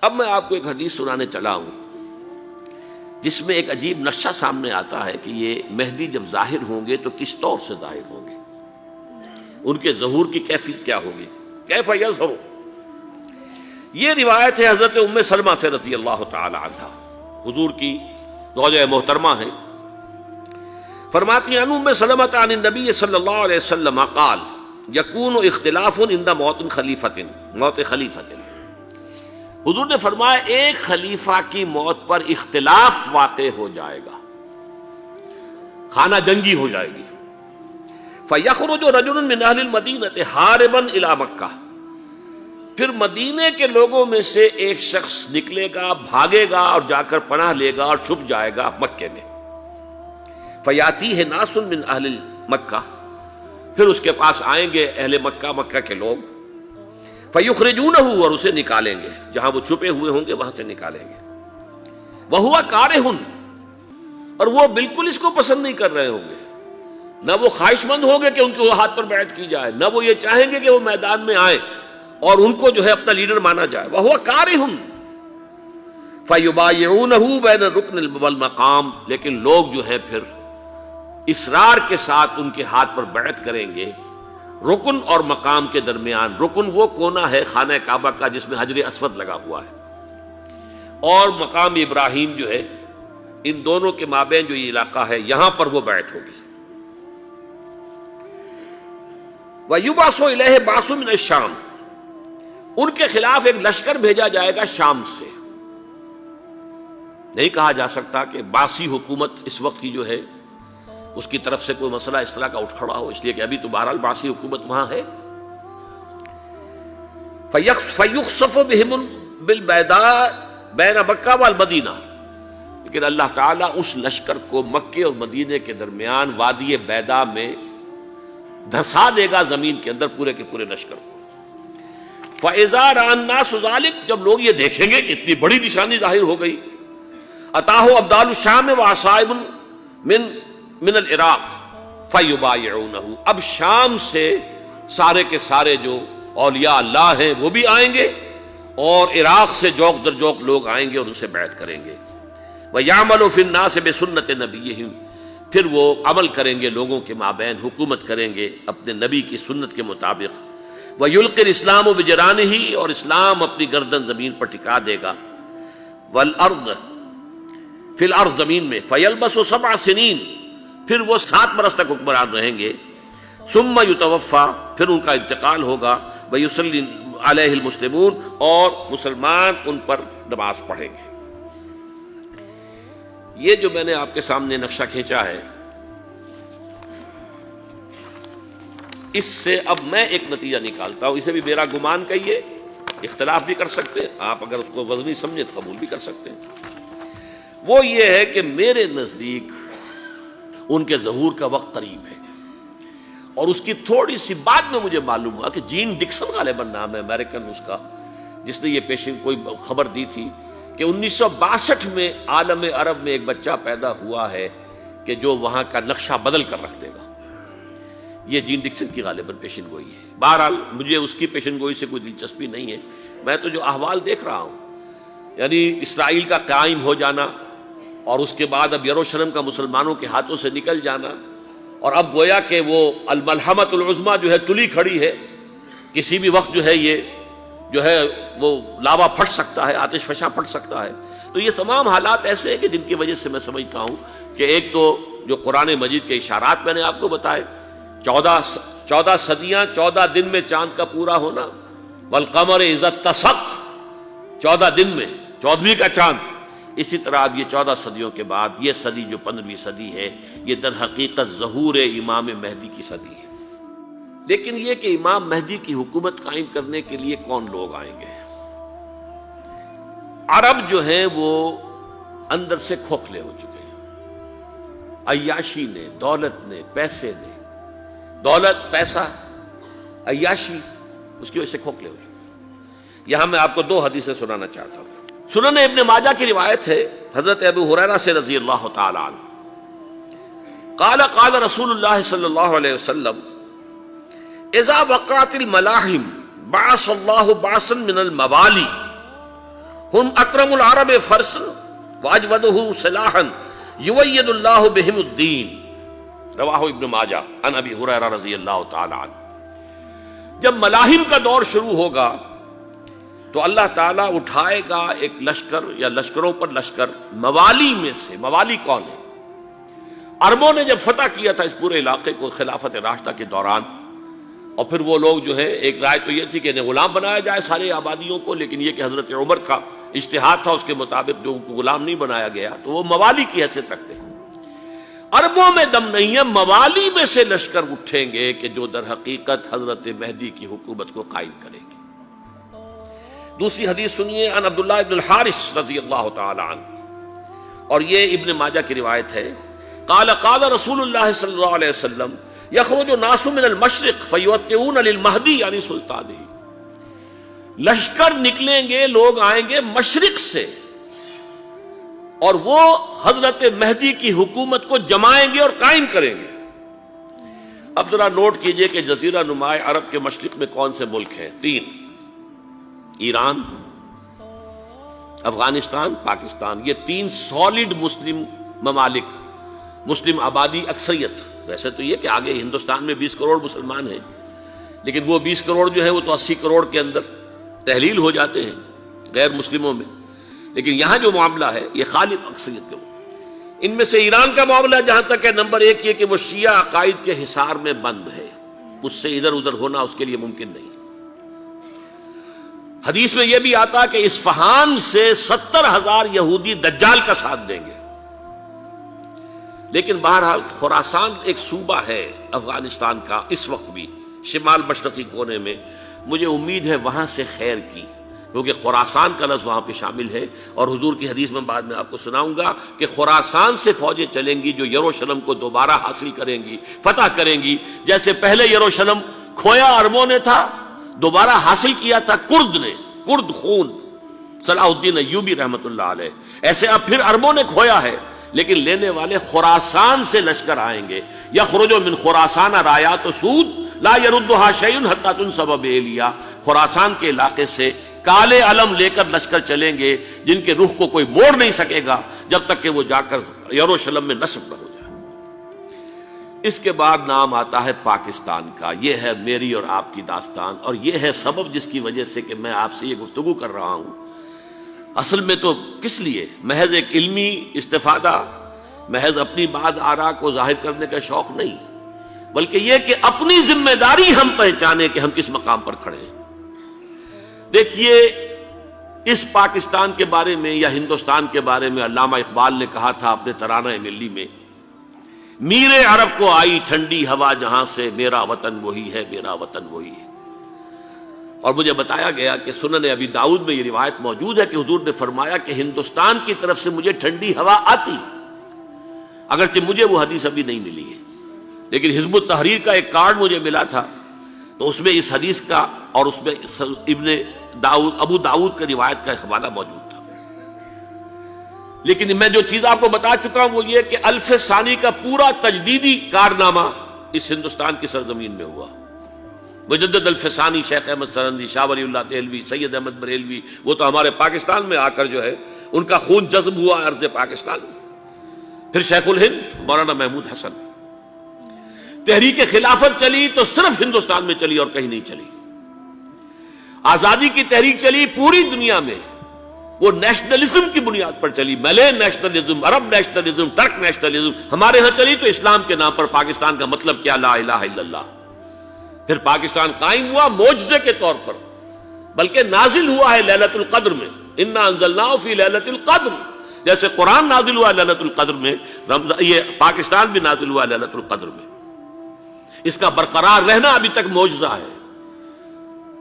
اب میں آپ کو ایک حدیث سنانے چلا ہوں جس میں ایک عجیب نقشہ سامنے آتا ہے کہ یہ مہدی جب ظاہر ہوں گے تو کس طور سے ظاہر ہوں گے، ان کے ظہور کی کیفیت کیا ہوگی، کیف یظہر۔ یہ روایت ہے حضرت ام سلمہ سے رضی اللہ تعالی عنہا، حضور کی زوجہ محترمہ ہیں، فرماتی ہیں ام سلمہ عن النبی صلی اللہ علیہ وسلم قال یکون اختلاف عند موت خلیفۃ، موت خلیفۃ، حضور نے فرمایا ایک خلیفہ کی موت پر اختلاف واقع ہو جائے گا، خانہ جنگی ہو جائے گی۔ فَيَخْرُجُ رَجُلٌ مِّنْ أَهْلِ الْمَدِينَةِ حَارِبًا إِلَىٰ مَكَّةَ، پھر مدینے کے لوگوں میں سے ایک شخص نکلے گا، بھاگے گا اور جا کر پناہ لے گا اور چھپ جائے گا مکے میں۔ فَيَأْتِيهِ نَاسٌ مِّنْ أَهْلِ مَكَّةِ، پھر اس کے پاس آئیں گے اہل مکہ، مکہ کے لوگ، فَيُخْرِجُونَهُ، اور اسے نکالیں گے، جہاں وہ چھپے ہوئے ہوں گے وہاں سے نکالیں گے۔ وَهُوَ كَارِهٌ، اور وہ بالکل اس کو پسند نہیں کر رہے ہوں گے، نہ وہ خواہش مند ہوں گے کہ ان کے ہاتھ پر بیعت کی جائے، نہ وہ یہ چاہیں گے کہ وہ میدان میں آئیں اور ان کو جو ہے اپنا لیڈر مانا جائے۔ وَهُوَ كَارِهٌ فَيُبَايِعُونَهُ بَيْنَ الرُّكْنِ وَالْمَقَامِ، لیکن لوگ جو ہے پھر اصرار کے ساتھ ان کے ہاتھ پر بیعت کریں گے رکن اور مقام کے درمیان۔ رکن وہ کونا ہے خانہ کعبہ کا جس میں حجر اسود لگا ہوا ہے، اور مقام ابراہیم جو ہے، ان دونوں کے مابین جو یہ علاقہ ہے یہاں پر وہ بیعت ہوگی۔ وَيُبْعَثُ إِلَيْهِ بَعْثٌ مِّنَ الشَّامِ، ان کے خلاف ایک لشکر بھیجا جائے گا شام سے۔ نہیں کہا جا سکتا کہ باسی حکومت اس وقت کی جو ہے اس کی طرف سے کوئی مسئلہ اس طرح کا اٹھ کھڑا ہو، اس لیے کہ ابھی تو بہرحال باسی حکومت وہاں ہے۔ فَيُخْسَفُ بِهِمُ بِالْبَيْضَاءِ بَيْنَ مَكَّةَ وَالْمَدِينَةِ، لیکن اللہ تعالیٰ اس لشکر کو مکے اور مدینے کے درمیان وادی بیضاء میں دھسا دے گا زمین کے اندر، پورے کے پورے لشکر کو۔ فَإِذَا رَأَى النَّاسُ ذَلِكَ، جب لوگ یہ دیکھیں گے کہ اتنی بڑی نشانی ظاہر ہو گئی، أَتَاهُ أَبْدَالُ الشَّامِ وَعَصَائِبٌ من العراق فَيُبَايِعُونَهُ، اب شام سے سارے کے سارے جو اولیاء اللہ ہیں وہ بھی آئیں گے، اور عراق سے جوق در جوق لوگ آئیں گے اور ان سے بیعت کریں گے۔ وَيَعْمَلُ فِي النَّاسِ بِسُنَّةِ نَبِيِّهِمْ، پھر وہ عمل کریں گے لوگوں کے مابین، حکومت کریں گے اپنے نبی کی سنت کے مطابق۔ وَيُلْقِي الْإِسْلَامُ بِجَرَانِهِ، اور اسلام اپنی گردن زمین پر ٹکا دے گا۔ وَالْأَرْض فِي الْأَرْض، زمین میں۔ فَيَلْبَسُ 7 سنین، پھر وہ 7 برس تک حکمران رہیں گے۔ ثم یتوفا، پھر ان کا انتقال ہوگا۔ ویصلی علیہ المسلمون، اور مسلمان ان پر نماز پڑھیں گے۔ یہ جو میں نے آپ کے سامنے نقشہ کھینچا ہے، اس سے اب میں ایک نتیجہ نکالتا ہوں، اسے بھی میرا گمان کہیے، اختلاف بھی کر سکتے ہیں آپ، اگر اس کو وزنی سمجھے تو قبول بھی کر سکتے ہیں۔ وہ یہ ہے کہ میرے نزدیک ان کے ظہور کا وقت قریب ہے، اور اس کی تھوڑی سی بعد میں مجھے معلوم ہوا کہ جین ڈکسن غالباً نام ہے امریکن اس کا، جس نے یہ پیشن کوئی خبر دی تھی کہ 1962 میں عالم عرب میں ایک بچہ پیدا ہوا ہے کہ جو وہاں کا نقشہ بدل کر رکھ دے گا۔ یہ جین ڈکسن کی غالباً پیشن گوئی ہے۔ بہرحال مجھے اس کی پیشن گوئی سے کوئی دلچسپی نہیں ہے، میں تو جو احوال دیکھ رہا ہوں، یعنی اسرائیل کا قائم ہو جانا، اور اس کے بعد اب یروشلم کا مسلمانوں کے ہاتھوں سے نکل جانا، اور اب گویا کہ وہ الملحمۃ العظمیٰ جو ہے تلی کھڑی ہے، کسی بھی وقت جو ہے یہ جو ہے وہ لاوا پھٹ سکتا ہے، آتش فشاں پھٹ سکتا ہے۔ تو یہ تمام حالات ایسے ہیں کہ جن کی وجہ سے میں سمجھتا ہوں کہ ایک تو جو قرآن مجید کے اشارات میں نے آپ کو بتائے، 14 صدیاں 14 دن میں چاند کا پورا ہونا، والقمر اذا اتسق، 14 دن میں 14ویں کا چاند۔ اسی طرح اب یہ 14 صدیوں کے بعد یہ صدی جو 15ویں صدی ہے، یہ در حقیقت ظہور امام مہدی کی صدی ہے۔ لیکن یہ کہ امام مہدی کی حکومت قائم کرنے کے لیے کون لوگ آئیں گے؟ عرب جو ہیں وہ اندر سے کھوکھلے ہو چکے ہیں، عیاشی نے، دولت نے، پیسے نے، دولت، پیسہ، عیاشی، اس کی وجہ سے کھوکھلے ہو چکے ہیں۔ یہاں میں آپ کو 2 حدیثیں سنانا چاہتا ہوں۔ سنن ابن ماجہ کی روایت ہے حضرت ابو ہریرہ سے رضی اللہ تعالی عنہ، قال قال رسول اللہ صلی اللہ علیہ وسلم اذا وقعت الملاحم بعث اللہ بعثا من الموالی ہم اکرم العرب فرسا واجودہ سلاحا یوید اللہ بہم الدین، رواہ ابن ماجہ عن ابی ہریرہ رضی اللہ تعالی عنہ۔ جب ملاحم کا دور شروع ہوگا تو اللہ تعالیٰ اٹھائے گا ایک لشکر یا لشکروں پر لشکر موالی میں سے۔ موالی کون ہے؟ عربوں نے جب فتح کیا تھا اس پورے علاقے کو خلافت راشدہ کے دوران، اور پھر وہ لوگ جو ہے، ایک رائے تو یہ تھی کہ انہیں غلام بنایا جائے سارے آبادیوں کو، لیکن یہ کہ حضرت عمر کا اجتہاد تھا، اس کے مطابق جو ان کو غلام نہیں بنایا گیا تو وہ موالی کی حیثیت رکھتے ہیں۔ عربوں میں دم نہیں ہے، موالی میں سے لشکر اٹھیں گے کہ جو در حقیقت حضرت مہدی کی حکومت کو قائم کریں گے۔ دوسری حدیث سنیے، عن عبداللہ ابن الحارث رضی اللہ تعالی عنہ، اور یہ ابن ماجہ کی روایت ہے، قال قال رسول اللہ صلی اللہ علیہ وسلم یخرج الناس من المشرق فیوطئون للمہدی یعنی سلطانہ، لشکر نکلیں گے، لوگ آئیں گے مشرق سے اور وہ حضرت مہدی کی حکومت کو جمائیں گے اور قائم کریں گے۔ اب ذرا نوٹ کیجئے کہ جزیرہ نما عرب کے مشرق میں کون سے ملک ہیں؟ 3، ایران، افغانستان، پاکستان۔ یہ 3 سالڈ مسلم ممالک، مسلم آبادی اکثریت۔ ویسے تو یہ کہ آگے ہندوستان میں 20 کروڑ مسلمان ہیں، لیکن وہ 20 کروڑ جو ہے وہ تو 80 کروڑ کے اندر تحلیل ہو جاتے ہیں غیر مسلموں میں، لیکن یہاں جو معاملہ ہے یہ غالب اکثریت کا۔ ان میں سے ایران کا معاملہ جہاں تک ہے، نمبر 1 یہ کہ وہ شیعہ عقائد کے حصار میں بند ہے، اس سے ادھر ادھر ہونا اس کے لیے ممکن نہیں۔ حدیث میں یہ بھی آتا کہ اصفہان سے 70,000 یہودی دجال کا ساتھ دیں گے۔ لیکن بہرحال خراسان ایک صوبہ ہے افغانستان کا اس وقت بھی، شمال مشرقی کونے میں، مجھے امید ہے وہاں سے خیر کی، کیونکہ خراسان کا لفظ وہاں پہ شامل ہے، اور حضور کی حدیث میں بعد میں آپ کو سناؤں گا کہ خراسان سے فوجیں چلیں گی جو یروشلم کو دوبارہ حاصل کریں گی، فتح کریں گی، جیسے پہلے یروشلم کھویا عربوں نے تھا، دوبارہ حاصل کیا تھا کرد نے، کرد خون صلاح الدین ایوبی رحمت اللہ علیہ، ایسے اب پھر عربوں نے کھویا ہے، لیکن لینے والے خراسان سے لشکر آئیں گے۔ یخرج من خراسان رایات سود لا یردھا شیء حتی تنصب بإیلیا، خراسان کے علاقے سے کالے علم لے کر لشکر چلیں گے جن کے رخ کو کوئی موڑ نہیں سکے گا جب تک کہ وہ جا کر یروشلم میں نصب نہ ہو جائے۔ اس کے بعد نام آتا ہے پاکستان کا۔ یہ ہے میری اور آپ کی داستان، اور یہ ہے سبب جس کی وجہ سے کہ میں آپ سے یہ گفتگو کر رہا ہوں۔ اصل میں تو کس لیے؟ محض ایک علمی استفادہ، محض اپنی بات آراء کو ظاہر کرنے کا شوق نہیں، بلکہ یہ کہ اپنی ذمہ داری ہم پہچانیں کہ ہم کس مقام پر کھڑے ہیں۔ دیکھیے، اس پاکستان کے بارے میں یا ہندوستان کے بارے میں علامہ اقبال نے کہا تھا اپنے ترانہ ملی میں، میر عرب کو آئی ٹھنڈی ہوا جہاں سے، میرا وطن وہی ہے، میرا وطن وہی ہے۔ اور مجھے بتایا گیا کہ سنن ابی داؤد میں یہ روایت موجود ہے کہ حضور نے فرمایا کہ ہندوستان کی طرف سے مجھے ٹھنڈی ہوا آتی، اگرچہ مجھے وہ حدیث ابھی نہیں ملی ہے، لیکن حزب التحریر کا ایک کارڈ مجھے ملا تھا، تو اس میں اس حدیث کا اور اس میں ابو داؤد کے روایت کا حوالہ موجود تھا۔ لیکن میں جو چیز آپ کو بتا چکا ہوں وہ یہ کہ الف ثانی کا پورا تجدیدی کارنامہ اس ہندوستان کی سرزمین میں ہوا۔ مجدد الف ثانی شیخ احمد سرندی، شاہ ولی اللہ دہلوی، سید احمد بریلوی، وہ تو ہمارے پاکستان میں آ کر جو ہے ان کا خون جذب ہوا ارض پاکستان میں۔ پھر شیخ الہند مولانا محمود حسن۔ تحریک خلافت چلی تو صرف ہندوستان میں چلی اور کہیں نہیں چلی۔ آزادی کی تحریک چلی پوری دنیا میں، وہ نیشنلزم کی بنیاد پر چلی، ملے نیشنلزم، عرب نیشنلزم، ترک نیشنلزم۔ ہمارے ہاں چلی تو اسلام کے نام پر، پاکستان کا مطلب کیا؟ لا الہ الا اللہ۔ پھر پاکستان قائم ہوا معجزے کے طور پر، بلکہ نازل ہوا ہے لیلۃ القدر میں، انا انزلناہ فی لیلۃ القدر، جیسے قرآن نازل ہوا لیلۃ القدر میں، یہ پاکستان بھی نازل ہوا لیلۃ القدر میں۔ اس کا برقرار رہنا ابھی تک معجزہ ہے۔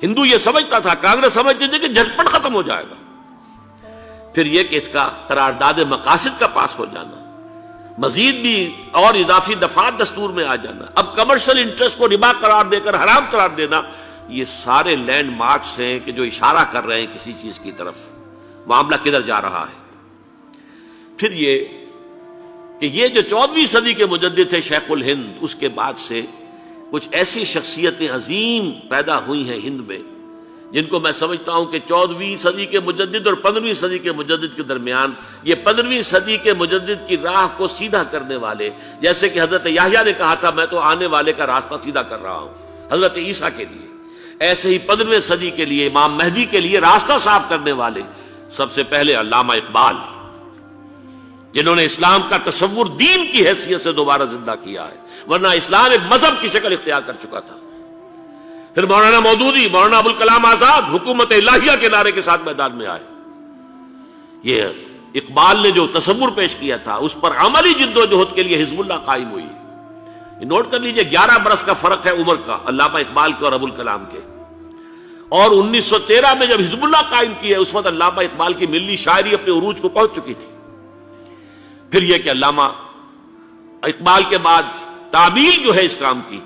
ہندو یہ سمجھتا تھا، کانگریس سمجھتی تھی کہ جھٹپٹ ختم ہو جائے گا۔ پھر یہ کہ اس کا قرارداد مقاصد کا پاس ہو جانا، مزید بھی اور اضافی دفعات دستور میں آ جانا، اب کمرشل انٹرسٹ کو ربا قرار دے کر حرام قرار دینا، یہ سارے لینڈ مارکس ہیں کہ جو اشارہ کر رہے ہیں کسی چیز کی طرف، معاملہ کدھر جا رہا ہے۔ پھر یہ کہ یہ جو 14ویں صدی کے مجدد تھے شیخ الہند، اس کے بعد سے کچھ ایسی شخصیتیں عظیم پیدا ہوئی ہیں ہند میں جن کو میں سمجھتا ہوں کہ 14ویں صدی کے مجدد اور 15ویں صدی کے مجدد کے درمیان یہ 15ویں صدی کے مجدد کی راہ کو سیدھا کرنے والے، جیسے کہ حضرت یحییٰ نے کہا تھا میں تو آنے والے کا راستہ سیدھا کر رہا ہوں حضرت عیسیٰ کے لیے، ایسے ہی 15ویں صدی کے لیے امام مہدی کے لیے راستہ صاف کرنے والے سب سے پہلے علامہ اقبال، جنہوں نے اسلام کا تصور دین کی حیثیت سے دوبارہ زندہ کیا ہے، ورنہ اسلام ایک مذہب کی شکل اختیار کر چکا تھا۔ پھر مولانا مودودی، مولانا ابوالکلام آزاد حکومت الہیہ کے نعرے کے ساتھ میدان میں آئے۔ یہ اقبال نے جو تصور پیش کیا تھا اس پر عملی جد و جہد کے لیے حزب اللہ قائم ہوئی۔ نوٹ کر لیجئے 11 برس کا فرق ہے عمر کا علامہ اقبال کے اور ابوالکلام کے، اور 1913 میں جب حزب اللہ قائم کی ہے اس وقت علامہ اقبال کی ملی شاعری اپنے عروج کو پہنچ چکی تھی۔ پھر یہ کہ علامہ اقبال کے بعد تعمیل جو ہے اس کام کی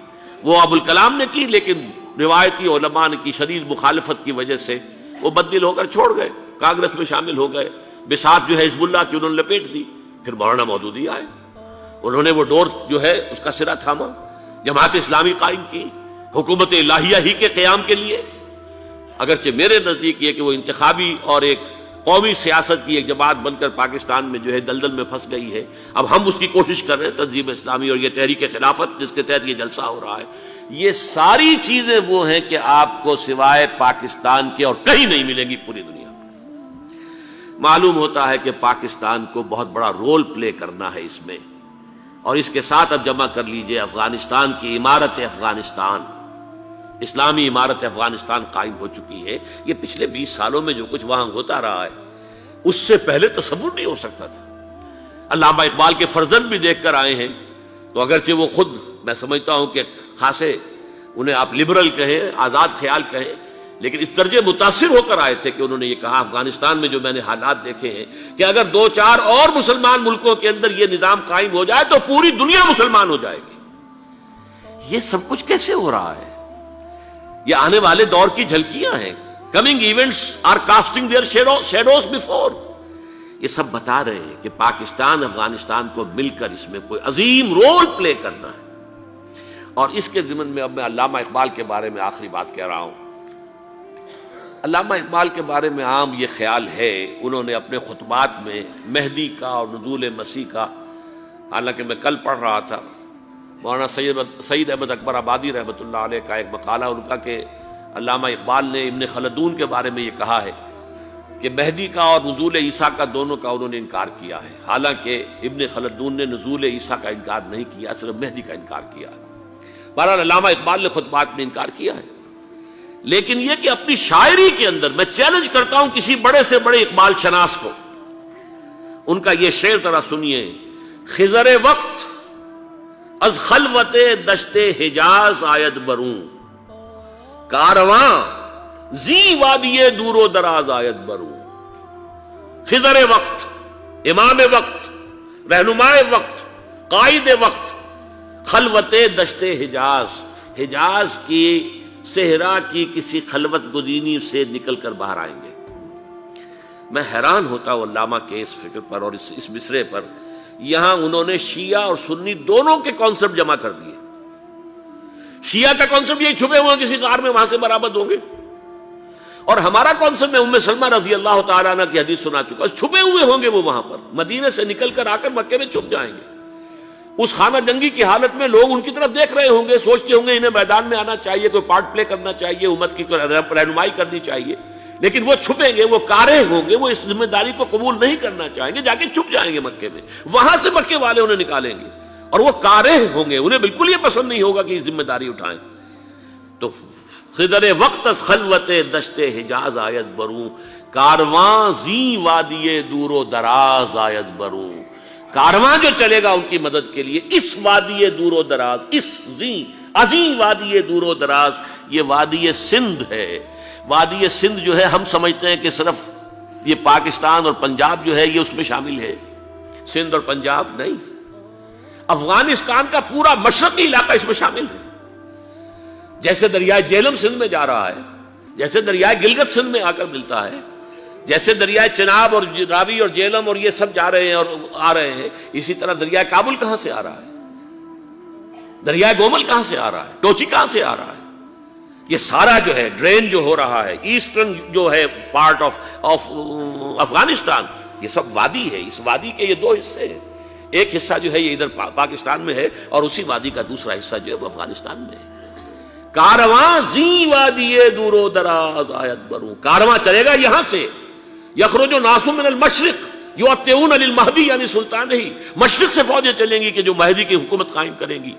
وہ ابوالکلام نے کی، لیکن روایتی علماء کی شدید مخالفت کی وجہ سے وہ بددل ہو کر چھوڑ گئے، کانگریس میں شامل ہو گئے، بساط جو ہے حزب اللہ کی انہوں نے لپیٹ دی۔ پھر مولانا مودودی آئے، انہوں نے وہ ڈور جو ہے اس کا سرا تھاما، جماعت اسلامی قائم کی حکومت الہیہ ہی کے قیام کے لیے۔ اگرچہ میرے نزدیک یہ کہ وہ انتخابی اور ایک قومی سیاست کی ایک جماعت بن کر پاکستان میں جو ہے دلدل میں پھنس گئی ہے، اب ہم اس کی کوشش کر رہے ہیں تنظیم اسلامی اور یہ تحریک خلافت جس کے تحت یہ جلسہ ہو رہا ہے، یہ ساری چیزیں وہ ہیں کہ آپ کو سوائے پاکستان کے اور کہیں نہیں ملیں گی پوری دنیا میں۔ معلوم ہوتا ہے کہ پاکستان کو بہت بڑا رول پلے کرنا ہے اس میں، اور اس کے ساتھ اب جمع کر لیجئے افغانستان کی عمارت افغانستان، اسلامی عمارت افغانستان قائم ہو چکی ہے۔ یہ پچھلے 20 سالوں میں جو کچھ وہاں ہوتا رہا ہے اس سے پہلے تصور نہیں ہو سکتا تھا۔ علامہ اقبال کے فرزند بھی دیکھ کر آئے ہیں، تو اگرچہ وہ خود میں سمجھتا ہوں کہ خاصے انہیں آپ لبرل کہیں، آزاد خیال کہیں، لیکن اس درجے متاثر ہو کر آئے تھے کہ انہوں نے یہ کہا افغانستان میں جو میں نے حالات دیکھے ہیں کہ اگر 2-4 اور مسلمان ملکوں کے اندر یہ نظام قائم ہو جائے تو پوری دنیا مسلمان ہو جائے گی۔ یہ سب کچھ کیسے ہو رہا ہے؟ یہ آنے والے دور کی جھلکیاں ہیں۔ Coming events are casting their shadows before. یہ سب بتا رہے ہیں کہ پاکستان افغانستان کو مل کر اس میں کوئی عظیم رول پلے کرنا ہے۔ اور اس کے ضمن میں اب میں علامہ اقبال کے بارے میں آخری بات کہہ رہا ہوں۔ علامہ اقبال کے بارے میں عام یہ خیال ہے، انہوں نے اپنے خطبات میں مہدی کا اور نزول مسیح کا، حالانکہ میں کل پڑھ رہا تھا مولانا سید احمد اکبر آبادی رحمۃ اللہ علیہ کا ایک مقالہ ان کا کہ علامہ اقبال نے ابن خلدون کے بارے میں یہ کہا ہے کہ مہدی کا اور نزول عیسیٰ کا دونوں کا انہوں نے انکار کیا ہے، حالانکہ ابن خلدون نے نزول عیسیٰ کا انکار نہیں کیا، صرف مہدی کا انکار کیا ہے۔ بہرحال علامہ اقبال نے خطبات میں انکار کیا ہے، لیکن یہ کہ اپنی شاعری کے اندر میں چیلنج کرتا ہوں کسی بڑے سے بڑے اقبال شناس کو، ان کا یہ شعر ذرا سنیے: خضر وقت از خلوت دشت حجاز آید بروں، کارواں زی وادی دور و دراز آید بروں۔ خضر وقت، امام وقت، رہنمائے وقت، قائد وقت، خلوت دشت حجاز، حجاز کی صحرا کی کسی خلوت گزینی سے نکل کر باہر آئیں گے۔ میں حیران ہوتا ہوں علامہ کے اس فکر پر اور اس مصرے پر۔ یہاں انہوں نے شیعہ اور سنی دونوں کے کانسیپٹ جمع کر دیے۔ شیعہ کا کانسیپٹ یہ چھپے ہوئے کسی غار میں وہاں سے برآمد ہوں گے، اور ہمارا کانسیپٹ میں ام سلمہ رضی اللہ تعالیٰ عنہ کی حدیث سنا چکا، چھپے ہوئے ہوں گے وہ وہاں پر، مدینے سے نکل کر آ کر مکے میں چھپ جائیں گے۔ اس خانہ جنگی کی حالت میں لوگ ان کی طرف دیکھ رہے ہوں گے، سوچتے ہوں گے انہیں میدان میں آنا چاہیے، کوئی پارٹ پلے کرنا چاہیے، امت کی رہنمائی کرنی چاہیے، لیکن وہ چھپیں گے، وہ کارے ہوں گے، وہ اس ذمہ داری کو قبول نہیں کرنا چاہیں گے، جا کے چھپ جائیں گے مکے میں، وہاں سے مکے والے انہیں نکالیں گے، اور وہ کارے ہوں گے، انہیں بالکل یہ پسند نہیں ہوگا کہ یہ ذمہ داری اٹھائیں۔ تو خضر وقت از خلوت دشت حجاز آیت بروں، کارواں زی وادی دور و دراز آیت بروں۔ کارواں جو چلے گا ان کی مدد کے لیے اس وادی دور و دراز، اس عظیم وادی دور و دراز، یہ وادی سندھ ہے۔ وادی سندھ جو ہے ہم سمجھتے ہیں کہ صرف یہ پاکستان اور پنجاب جو ہے یہ اس میں شامل ہے، سندھ اور پنجاب نہیں، افغانستان کا پورا مشرقی علاقہ اس میں شامل ہے۔ جیسے دریائے جہلم سندھ میں جا رہا ہے، جیسے دریائے گلگت سندھ میں آ کر ملتا ہے، جیسے دریائے چناب اور راوی اور جہلم اور یہ سب جا رہے ہیں اور آ رہے ہیں، اسی طرح دریائے کابل کہاں سے آ رہا ہے، دریائے گومل کہاں سے آ رہا ہے، ٹوچی کہاں سے آ رہا ہے، یہ سارا جو ہے ڈرین جو ہو رہا ہے ایسٹرن جو ہے پارٹ آف افغانستان، یہ سب وادی ہے. اس وادی کے یہ دو حصے ہیں. ایک حصہ جو ہے یہ ادھر پاکستان میں ہے اور اسی وادی کا دوسرا حصہ جو ہے وہ افغانستان میں ہے. کارواں زی وادی دور و دراز آیت بروں، کارواں چلے گا یہاں سے. یخرج ناس من المشرق یؤتون للمہدی یعنی سلطان ہی، مشرق سے فوجیں چلیں گی کہ جو مہدی کی حکومت قائم کریں گی.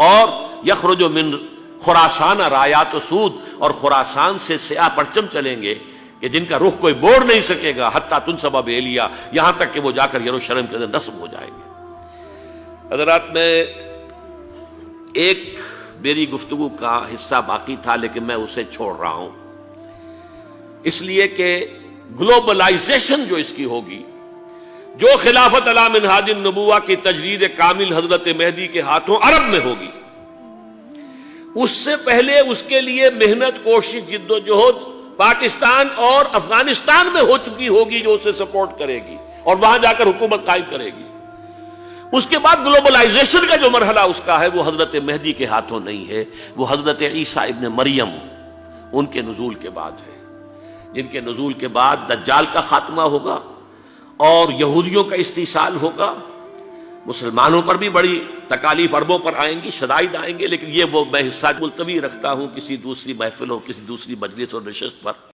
اور یخرج من خراسان رایات و سود، اور خراسان سے سیاہ پرچم چلیں گے کہ جن کا رخ کوئی موڑ نہیں سکے گا، حتیٰ تنصب بیلیا، یہاں تک کہ وہ جا کر یروشلم کے اندر نصب ہو جائیں گے. حضرات، میں ایک میری گفتگو کا حصہ باقی تھا لیکن میں اسے چھوڑ رہا ہوں، اس لیے کہ گلوبلائزیشن جو اس کی ہوگی، جو خلافت علی منہاج النبوہ کی تجدید کامل حضرت مہدی کے ہاتھوں عرب میں ہوگی، اس سے پہلے اس کے لیے محنت، کوشش، جد و جہد پاکستان اور افغانستان میں ہو چکی ہوگی جو اسے سپورٹ کرے گی اور وہاں جا کر حکومت قائم کرے گی. اس کے بعد گلوبلائزیشن کا جو مرحلہ اس کا ہے وہ حضرت مہدی کے ہاتھوں نہیں ہے، وہ حضرت عیسیٰ ابن مریم ان کے نزول کے بعد ہے، جن کے نزول کے بعد دجال کا خاتمہ ہوگا اور یہودیوں کا استحصال ہوگا. مسلمانوں پر بھی بڑی تکالیف عربوں پر آئیں گی، شدائد آئیں گے، لیکن یہ وہ میں حصہ ملتوی رکھتا ہوں کسی دوسری محفل اور کسی دوسری مجلس اور نشست پر.